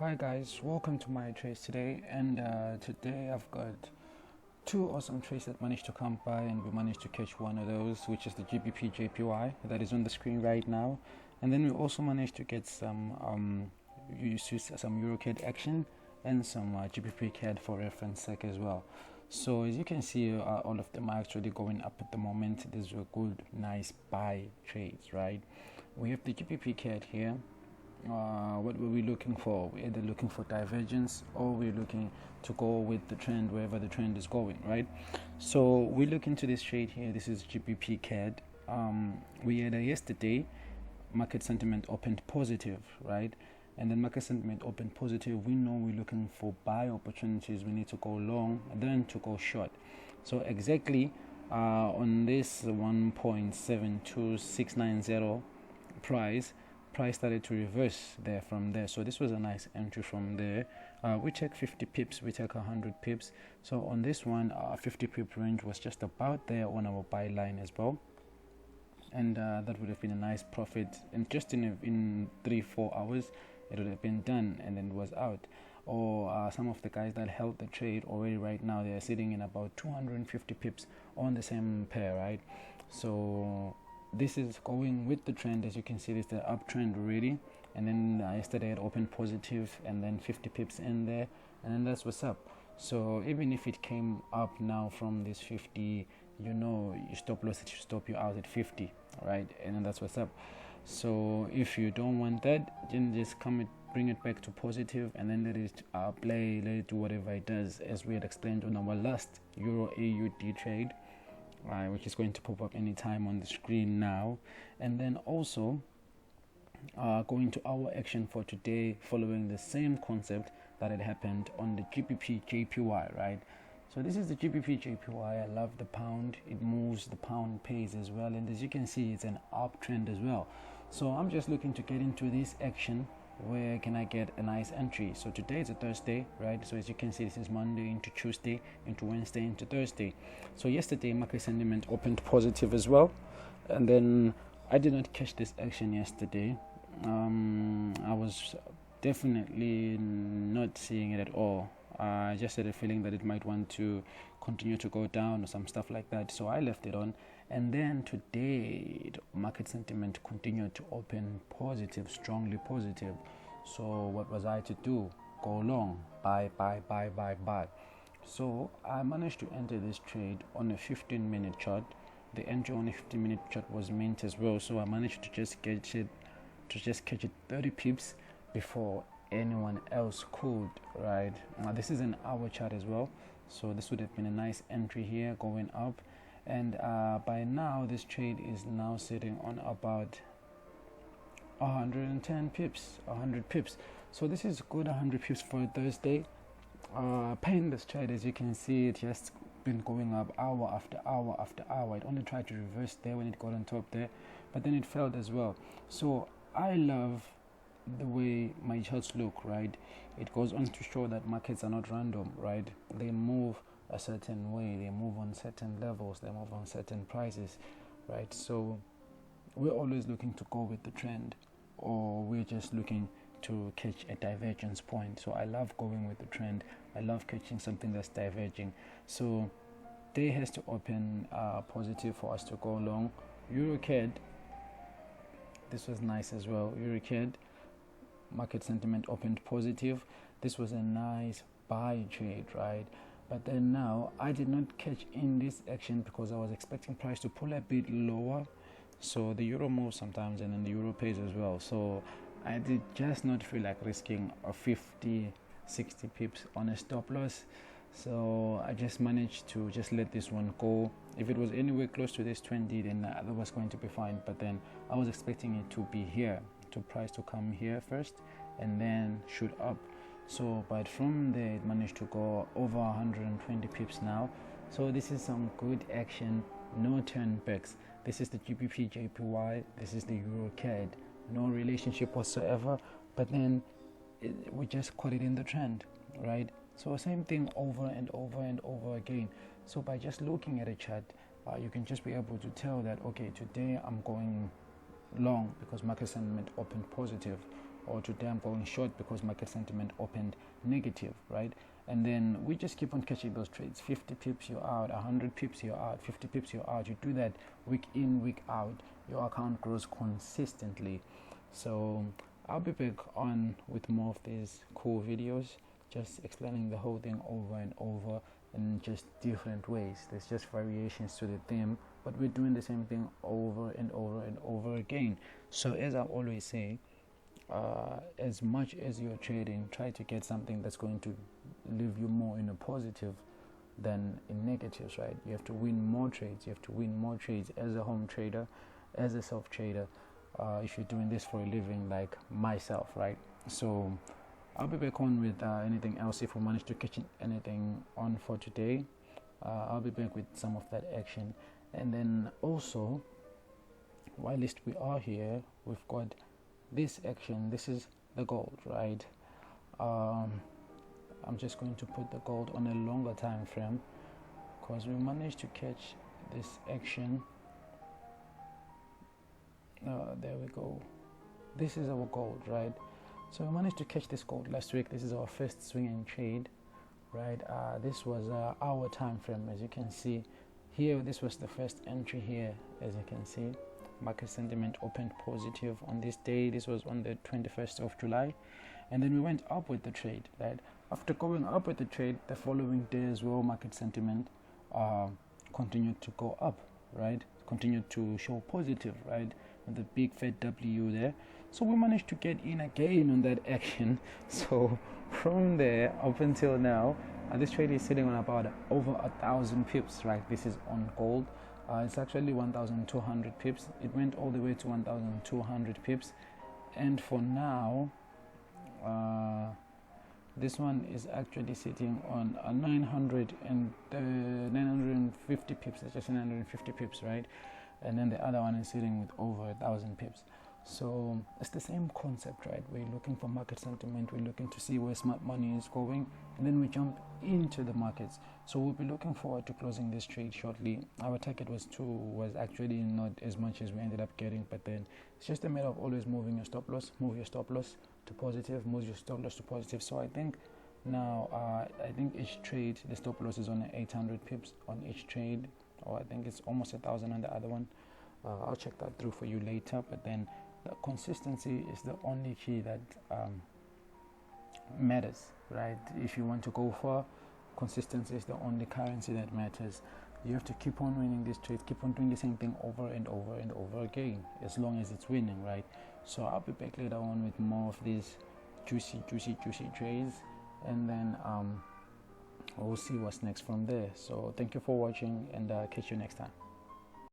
Hi guys, welcome to my trades today, and today I've got two awesome trades that managed to come by, and we managed to catch one of those, which is the GBPJPY that is on the screen right now. And then we also managed to get some some EuroCAD action and some GBP CAD for reference sake as well. So as you can see, all of them are actually going up at the moment. These are good, nice buy trades, right? We have the GBP CAD here. What were we looking for? We're either looking for divergence or we're looking to go with the trend wherever the trend is going, right? So we look into this trade here. This is GBP CAD. We had yesterday market sentiment opened positive, right? And then market sentiment opened positive. We know we're looking for buy opportunities. We need to go long and then to go short. So exactly on this 1.72690 price started to reverse there from there. So this was a nice entry from there. We take 50 pips, we take 100 pips. So on this one, 50 pip range was just about there on our buy line as well. And that would have been a nice profit. And just in 3-4 hours, it would have been done and then it was out. Or some of the guys that held the trade already right now, they are sitting in about 250 pips on the same pair, right? So this is going with the trend. As you can see, this is the uptrend already, and then yesterday it opened positive and then 50 pips in there, and then that's what's up. So even if it came up now from this 50, you know, your stop loss, it should stop you out at 50, right? And then that's what's up. So if you don't want that, then just bring it back to positive, and then let it play, let it do whatever it does, as we had explained on our last Euro AUD trade, which is going to pop up anytime on the screen now. And then also going to our action for today, following the same concept that had happened on the GBPJPY, right? So this is the GBPJPY. I love the pound. It moves, the pound pays as well, and as you can see, it's an uptrend as well. So I'm just looking to get into this action. Where can I get a nice entry? So today is a Thursday, right? So as you can see, this is Monday into Tuesday into Wednesday into Thursday. So yesterday market sentiment opened positive as well, and then I did not catch this action yesterday. I was definitely not seeing it at all. I just had a feeling that it might want to continue to go down or some stuff like that, so I left it on. And then today market sentiment continued to open positive, strongly positive. So what was I to do? Go long, buy. So I managed to enter this trade on a 15-minute chart. The entry on a 15-minute chart was mint as well, so I managed to just catch it 30 pips before anyone else could, right? Now this is an hour chart as well, so this would have been a nice entry here going up. And by now this trade is now sitting on about 110 pips, 100 pips. So this is good, 100 pips for a Thursday. Paying this trade, as you can see, it just been going up hour after hour after hour. It only tried to reverse there when it got on top there, but then it failed as well. So I love the way my charts look, right? It goes on to show that markets are not random, right? They move a certain way, they move on certain levels, they move on certain prices, right? So we're always looking to go with the trend, or we're just looking to catch a divergence point. So I love going with the trend. I love catching something that's diverging. So day has to open positive for us to go long. EuroCAD, this was nice as well. EuroCAD market sentiment opened positive. This was a nice buy trade, right? But then now I did not catch in this action because I was expecting price to pull a bit lower. So the euro moves sometimes, and then the euro pays as well. So I did just not feel like risking a 50-60 pips on a stop loss. So I just managed to just let this one go. If it was anywhere close to this 20, then that was going to be fine. But then I was expecting it to be here, to price to come here first and then shoot up. So but from there it managed to go over 120 pips now. So this is some good action, no turn backs. This is the GBPJPY, this is the EuroCAD, no relationship whatsoever, but then we just caught it in the trend, right? So same thing over and over and over again. So by just looking at a chart, you can just be able to tell that, okay, today I'm going long because market sentiment opened positive, or to them going short because market sentiment opened negative, right? And then we just keep on catching those trades. 50 pips you're out, 100 pips you're out, 50 pips you're out. You do that week in, week out. Your account grows consistently. So I'll be back on with more of these cool videos, just explaining the whole thing over and over in just different ways. There's just variations to the theme, but we're doing the same thing over and over and over again. So as I always say, as much as you're trading, try to get something that's going to leave you more in a positive than in negatives, right? You have to win more trades. You have to win more trades as a home trader, as a self trader, if you're doing this for a living like myself, right? So I'll be back on with anything else if we manage to catch anything on for today. I'll be back with some of that action. And then also, whilst we are here, we've got this action. This is the gold, right? I'm just going to put the gold on a longer time frame because we managed to catch this action. There we go. This is our gold, right? So we managed to catch this gold last week. This is our first swinging trade, right? This was our time frame, as you can see here. This was the first entry here, as you can see. Market sentiment opened positive on this day. This was on the 21st of July, and then we went up with the trade, right? After going up with the trade, the following day as well, market sentiment continued to go up, right? Continued to show positive, right? With the big fat W there. So we managed to get in again on that action. So from there up until now, this trade is sitting on about over 1,000 pips, right? This is on gold. It's actually 1,200 pips. It went all the way to 1,200 pips, and for now, this one is actually sitting on 950 pips. It's just 950 pips, right? And then the other one is sitting with over 1,000 pips. So it's the same concept, right? We're looking for market sentiment. We're looking to see where smart money is going, and then we jump into the markets. So we'll be looking forward to closing this trade shortly. Our target was actually not as much as we ended up getting, but then it's just a matter of always moving your stop loss. Move your stop loss to positive. Move your stop loss to positive. So I think now, I think each trade, the stop loss is on 800 pips on each trade, or I think it's almost 1,000 on the other one. I'll check that through for you later, but then the consistency is the only key that matters, right? If you want to go far, consistency is the only currency that matters. You have to keep on winning these trades, keep on doing the same thing over and over and over again, as long as it's winning, right? So I'll be back later on with more of these juicy trades, and then we'll see what's next from there. So thank you for watching, and catch you next time.